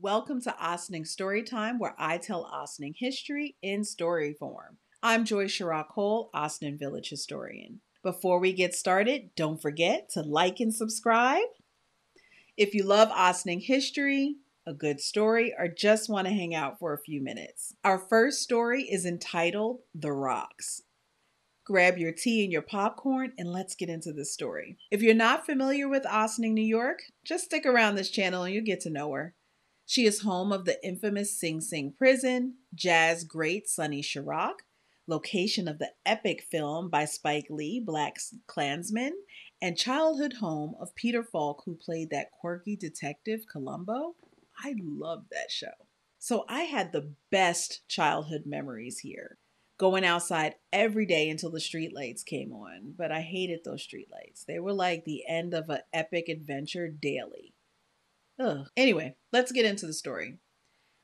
Welcome to Ossining Storytime, where I tell Ossining history in story form. I'm Joy Shara Cole, Ossining Village historian. Before we get started, don't forget to like and subscribe. If you love Ossining history, a good story, or just want to hang out for a few minutes, our first story is entitled The Rocks. Grab your tea and your popcorn and let's get into this story. If you're not familiar with Ossining, New York, just stick around this channel and you'll get to know her. She is home of the infamous Sing Sing prison, jazz great Sonny Sharrock, location of the epic film by Spike Lee, Black Klansman, and childhood home of Peter Falk, who played that quirky detective Columbo. I love that show. So I had the best childhood memories here, going outside every day until the streetlights came on. But I hated those streetlights. They were like the end of an epic adventure daily. Ugh. Anyway, let's get into the story.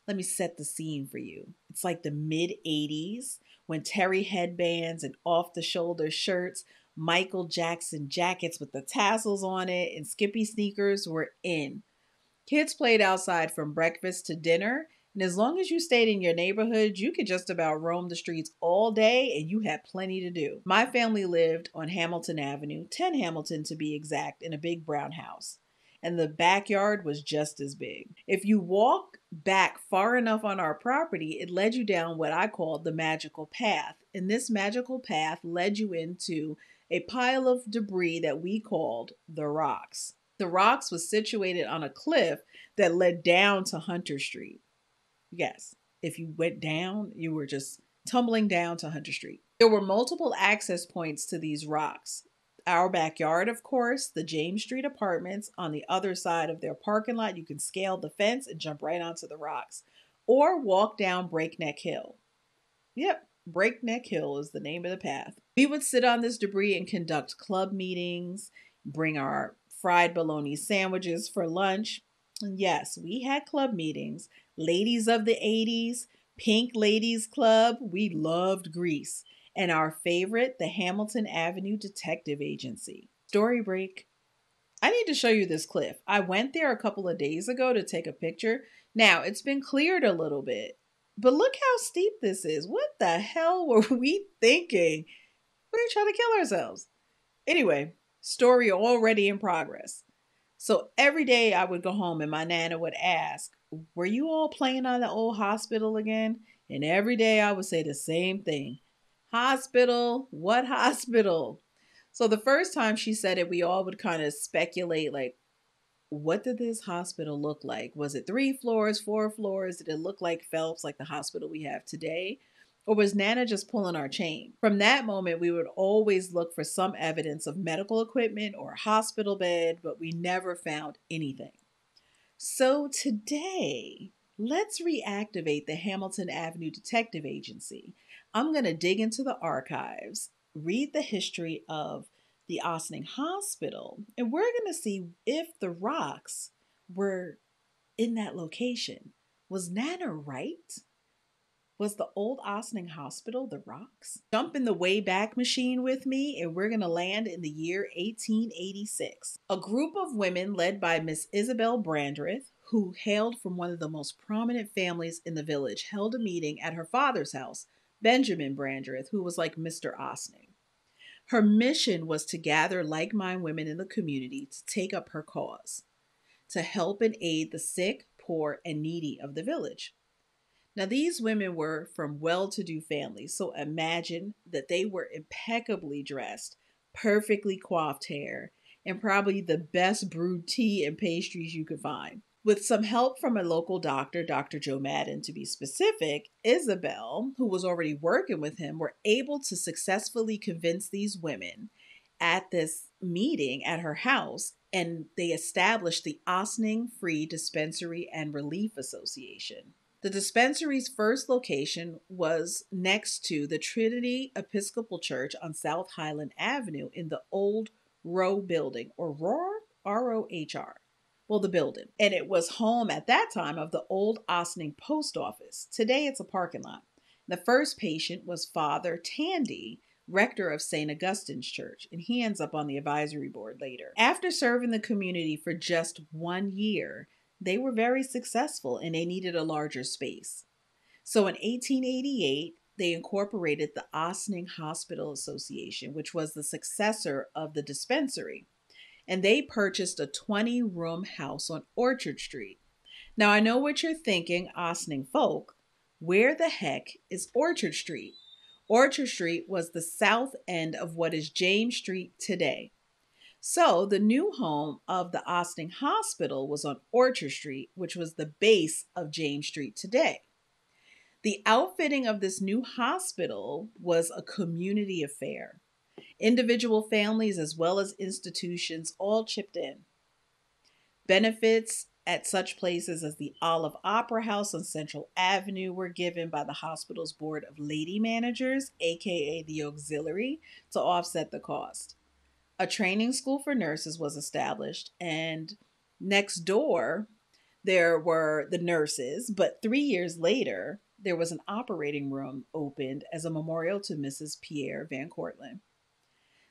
Let me set the scene for you. It's like the mid-'80s when Terry headbands and off-the-shoulder shirts, Michael Jackson jackets with the tassels on it, and Skippy sneakers were in. Kids played outside from breakfast to dinner, and as long as you stayed in your neighborhood, you could just about roam the streets all day and you had plenty to do. My family lived on Hamilton Avenue, 10 Hamilton to be exact, in a big brown house. And the backyard was just as big. If you walk back far enough on our property, it led you down what I called the magical path. And this magical path led you into a pile of debris that we called the Rocks. The Rocks was situated on a cliff that led down to Hunter Street. Yes, if you went down, you were just tumbling down to Hunter Street. There were multiple access points to these rocks. Our backyard, of course, the James Street apartments. On the other side of their parking lot, you can scale the fence and jump right onto the rocks, or walk down Breakneck Hill. Yep, Breakneck Hill is the name of the path. We would sit on this debris and conduct club meetings, bring our fried bologna sandwiches for lunch. And yes, we had club meetings. Ladies of the 80s, Pink Ladies Club, we loved Grease. And our favorite, the Hamilton Avenue Detective Agency. Story break. I need to show you this cliff. I went there a couple of days ago to take a picture. Now, it's been cleared a little bit, but look how steep this is. What the hell were we thinking? We were trying to kill ourselves. Anyway, story already in progress. So every day I would go home and my nana would ask, were you all playing on the old hospital again? And every day I would say the same thing. Hospital? What hospital? So the first time she said it, we all would kind of speculate, like, what did this hospital look like? Was it 3 floors, 4 floors? Did it look like Phelps, like the hospital we have today? Or was Nana just pulling our chain? From that moment, we would always look for some evidence of medical equipment or a hospital bed, but we never found anything. So today, let's reactivate the Hamilton Avenue Detective Agency. I'm going to dig into the archives, read the history of the Ossining Hospital, and we're going to see if the rocks were in that location. Was Nana right? Was the old Ossining Hospital the Rocks? Jump in the Wayback Machine with me, and we're going to land in the year 1886. A group of women led by Miss Isabel Brandreth, who hailed from one of the most prominent families in the village, held a meeting at her father's house, Benjamin Brandreth, who was like Mr. Ossining. Her mission was to gather like-minded women in the community to take up her cause, to help and aid the sick, poor, and needy of the village. Now, these women were from well-to-do families, so imagine that they were impeccably dressed, perfectly coiffed hair, and probably the best brewed tea and pastries you could find. With some help from a local doctor, Dr. Joe Madden to be specific, Isabel, who was already working with him, were able to successfully convince these women at this meeting at her house, and they established the Ossining Free Dispensary and Relief Association. The dispensary's first location was next to the Trinity Episcopal Church on South Highland Avenue in the old Rohr building, or ROR, R-O-H-R. Well, the building. And it was home at that time of the old Ossining post office. Today it's a parking lot. The first patient was Father Tandy, rector of St. Augustine's Church, and he ends up on the advisory board later. After serving the community for just 1 year, they were very successful and they needed a larger space. So in 1888, they incorporated the Ossining Hospital Association, which was the successor of the dispensary, and they purchased a 20-room house on Orchard Street. Now, I know what you're thinking, Ossining folk. Where the heck is Orchard Street? Orchard Street was the south end of what is James Street today. So, the new home of the Ossining Hospital was on Orchard Street, which was the base of James Street today. The outfitting of this new hospital was a community affair. Individual families as well as institutions all chipped in. Benefits at such places as the Olive Opera House on Central Avenue were given by the hospital's board of lady managers, aka the auxiliary, to offset the cost. A training school for nurses was established, and next door there were the nurses, but 3 years later, there was an operating room opened as a memorial to Mrs. Pierre Van Cortlandt.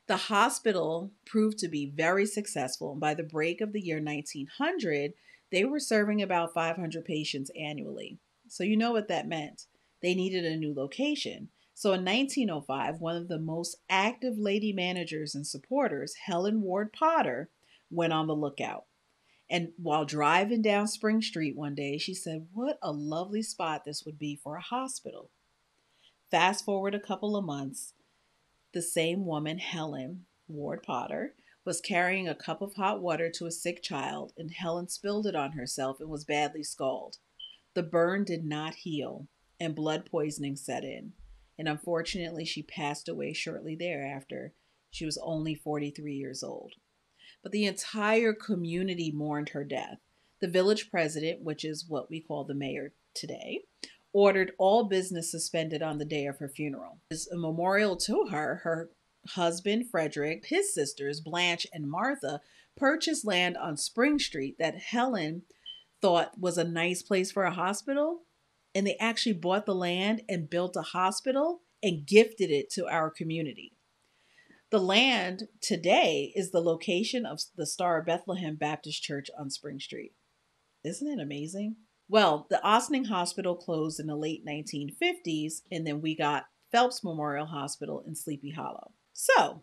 The hospital proved to be very successful, and by the break of the year 1900, they were serving about 500 patients annually. So you know what that meant. They needed a new location. So in 1905, one of the most active lady managers and supporters, Helen Ward Potter, went on the lookout. And while driving down Spring Street one day, she said, "What a lovely spot this would be for a hospital." Fast forward a couple of months, the same woman, Helen Ward Potter, was carrying a cup of hot water to a sick child, and Helen spilled it on herself and was badly scalded. The burn did not heal, and blood poisoning set in. And unfortunately, she passed away shortly thereafter. She was only 43 years old. But the entire community mourned her death. The village president, which is what we call the mayor today, ordered all business suspended on the day of her funeral. As a memorial to her, her husband, Frederick, his sisters, Blanche and Martha, purchased land on Spring Street that Helen thought was a nice place for a hospital. And they actually bought the land and built a hospital and gifted it to our community. The land today is the location of the Star of Bethlehem Baptist Church on Spring Street. Isn't it amazing? Well, the Ossining Hospital closed in the late 1950s, and then we got Phelps Memorial Hospital in Sleepy Hollow. So,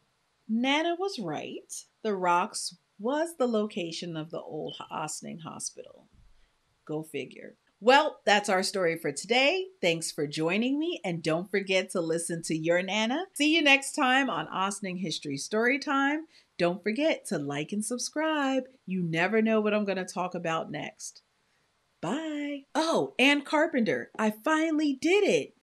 Nana was right. The Rocks was the location of the old Ossining Hospital. Go figure. Well, that's our story for today. Thanks for joining me, and don't forget to listen to your Nana. See you next time on Ossining History Storytime. Don't forget to like and subscribe. You never know what I'm going to talk about next. Bye. Oh, Ann Carpenter, I finally did it.